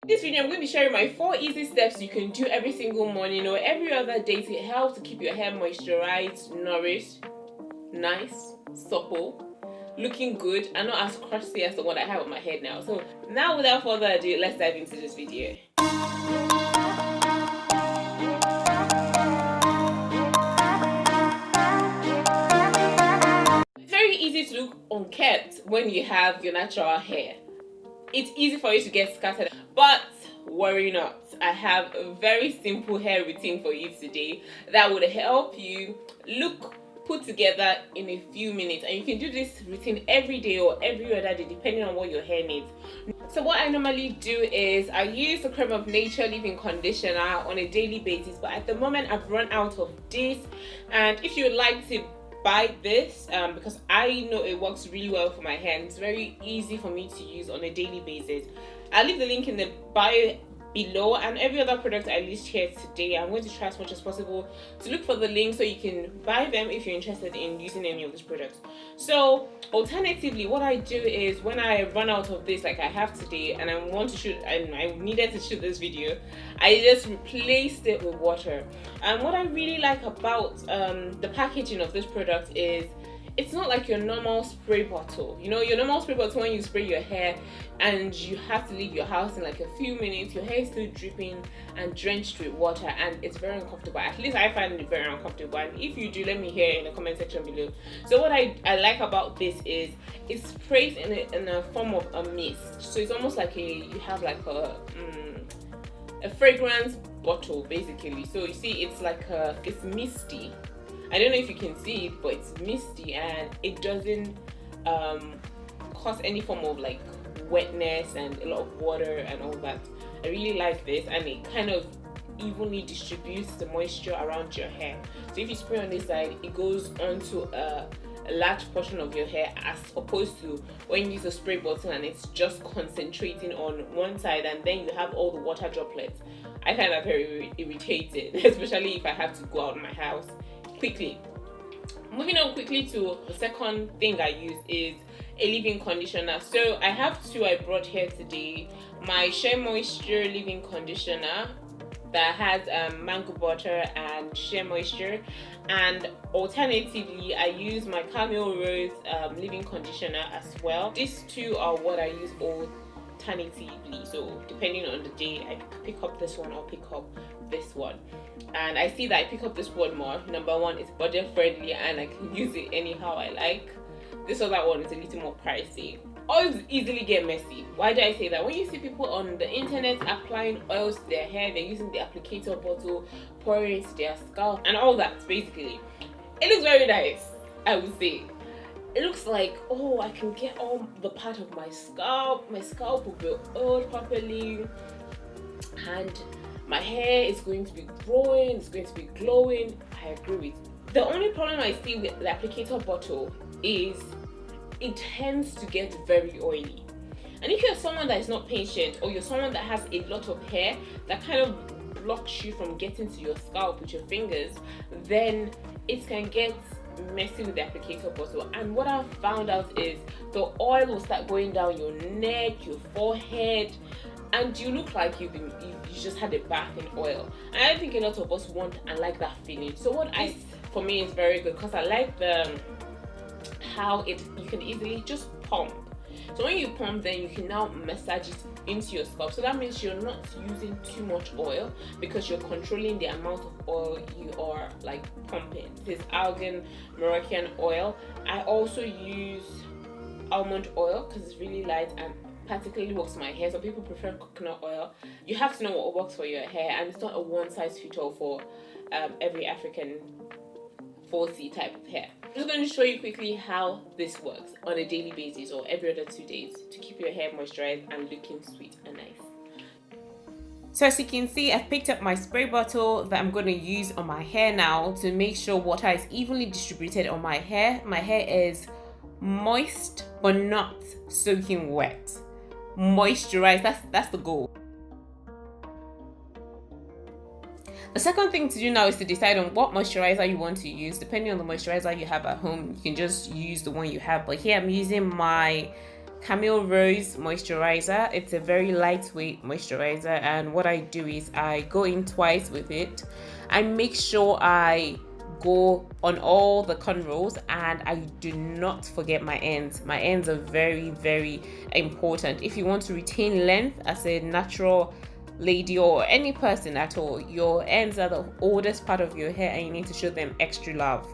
In this video, I'm going to be sharing my 4 easy steps you can do every single morning or every other day to help to keep your hair moisturized, nourished, nice, supple, looking good, and not as crusty as the one I have on my head now. So now, without further ado, let's dive into this video. It's very easy to look unkempt when you have your natural hair. It's easy for you to get scattered, but worry not. I have a very simple hair routine for you today that would help you look put together in a few minutes, and you can do this routine every day or every other day depending on what your hair needs. So what I normally do is I use the cream of nature leave-in conditioner on a daily basis, but at the moment I've run out of this, and if you would like to buy this because I know it works really well for my hair and it's very easy for me to use on a daily basis. I'll leave the link in the bio below, and every other product I list here today I'm going to try as much as possible to look for the link so you can buy them if you're interested in using any of these products. So alternatively, what I do is when I run out of this like I have today and I want to shoot and I needed to shoot this video, I just replaced it with water. And what I really like about the packaging of this product is it's not like your normal spray bottle. You know, your normal spray bottle, when you spray your hair and you have to leave your house in like a few minutes, your hair is still dripping and drenched with water, and it's very uncomfortable. At least I find it very uncomfortable, and if you do, let me hear in the comment section below. So what I like about this is it sprays in a form of a mist. So it's almost like you have like a fragrance bottle basically. So you see, it's like it's misty. I don't know if you can see it, but it's misty and it doesn't cause any form of like wetness and a lot of water and all that. I really like this, and it kind of evenly distributes the moisture around your hair. So if you spray on this side, it goes onto a large portion of your hair, as opposed to when you use a spray bottle and it's just concentrating on one side and then you have all the water droplets. I find that very irritating, especially if I have to go out of my house quickly. Moving on quickly to the second thing I use is a leave-in conditioner. So I have two I brought here today. My Shea Moisture leave-in conditioner that has mango butter and shea moisture, and alternatively I use my Cornrows leave-in conditioner as well. These two are what I use alternatively, so depending on the day I pick up this one or pick up this one. And I see that I pick up this one more. Number one, it's budget friendly and I can use it anyhow I like. This other one is a little more pricey. Oils easily get messy. Why do I say that? When you see people on the internet applying oils to their hair, they're using the applicator bottle, pouring it into their scalp and all that, basically it looks very nice. I would say it looks like, oh, I can get all the part of my scalp will be oiled properly, and my hair is going to be growing, it's going to be glowing. I agree with you. The only problem I see with the applicator bottle is it tends to get very oily. And if you're someone that is not patient, or you're someone that has a lot of hair that kind of blocks you from getting to your scalp with your fingers, then it can get messy with the applicator bottle. And what I've found out is the oil will start going down your neck, your forehead, and you look like you just had a bath in oil. And I think a lot of us want and like that feeling. So what for me is very good, because I like how you can easily just pump. So when you pump, then you can now massage it into your scalp. So that means you're not using too much oil, because you're controlling the amount of oil you are like pumping. This is argan Moroccan oil. I also use almond oil because it's really light and particularly works for my hair. Some people prefer coconut oil. You have to know what works for your hair, and it's not a one size fits all for every African 4C type of hair. I'm just going to show you quickly how this works on a daily basis or every other 2 days to keep your hair moisturized and looking sweet and nice. So as you can see, I've picked up my spray bottle that I'm going to use on my hair now to make sure water is evenly distributed on my hair. My hair is moist but not soaking wet. Moisturize, that's the goal. The second thing to do now is to decide on what moisturizer you want to use. Depending on the moisturizer you have at home, you can just use the one you have. But here I'm using my Cornrows moisturizer. It's a very lightweight moisturizer, and what I do is I go in twice with it. I make sure I go on all the cornrows, and I do not forget my ends. My ends are very, very important. If you want to retain length as a natural lady or any person at all, your ends are the oldest part of your hair and you need to show them extra love.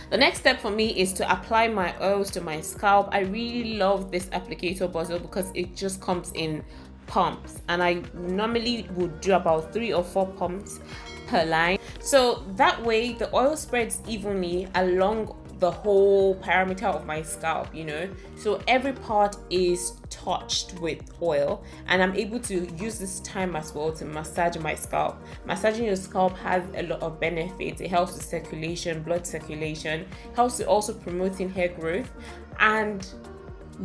The next step for me is to apply my oils to my scalp. I really love this applicator bottle because it just comes in pumps, and I normally would do about 3 or 4 pumps per line, so that way the oil spreads evenly along the whole perimeter of my scalp, you know, so every part is touched with oil, and I'm able to use this time as well to massage my scalp. Massaging your scalp has a lot of benefits. It helps with circulation, blood circulation, helps with also promoting hair growth, and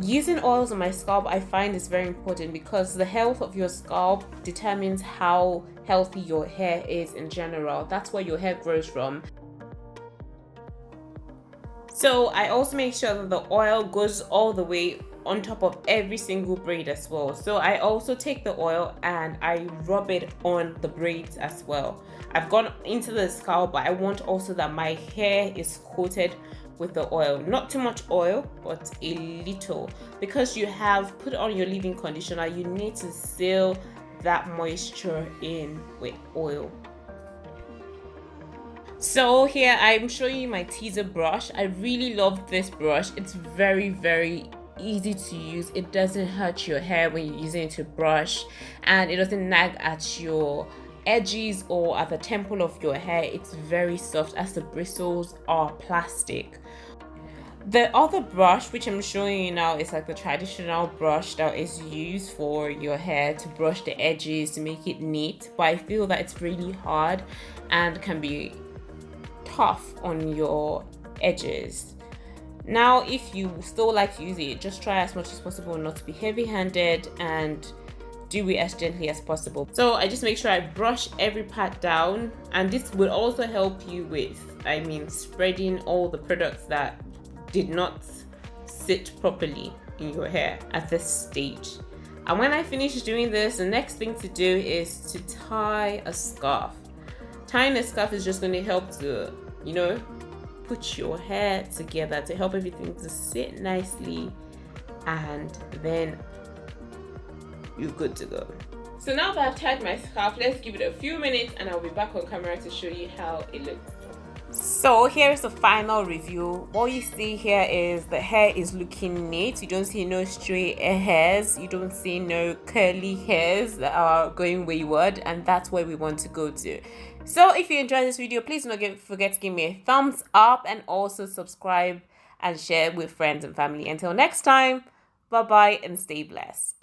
using oils on my scalp I find is very important because the health of your scalp determines how healthy your hair is in general. That's where your hair grows from. So I also make sure that the oil goes all the way on top of every single braid as well. So I also take the oil and I rub it on the braids as well. I've gone into the scalp, but I want also that my hair is coated with the oil. Not too much oil, but a little. Because you have put on your leave-in conditioner, you need to seal that moisture in with oil. So here I'm showing you my teaser brush. I really love this brush. It's very, very easy to use. It doesn't hurt your hair when you're using it to brush, and it doesn't nag at your edges or at the temple of your hair. It's very soft as the bristles are plastic. The other brush which I'm showing you now is like the traditional brush that is used for your hair to brush the edges to make it neat, but I feel that it's really hard and can be tough on your edges. Now if you still like to use it, just try as much as possible not to be heavy-handed and do it as gently as possible. So I just make sure I brush every part down, and this will also help you with, spreading all the products that did not sit properly in your hair at this stage. And when I finish doing this, the next thing to do is to tie a scarf. Tying a scarf is just going to help to, put your hair together, to help everything to sit nicely, and then you're good to go. So now that I've tied my scarf, let's give it a few minutes and I'll be back on camera to show you how it looks. So here's the final review. What you see here is the hair is looking neat. You don't see no stray hairs, you don't see no curly hairs that are going wayward, and that's where we want to go to. So if you enjoyed this video, please don't forget to give me a thumbs up and also subscribe and share with friends and family. Until next time, bye bye and stay blessed.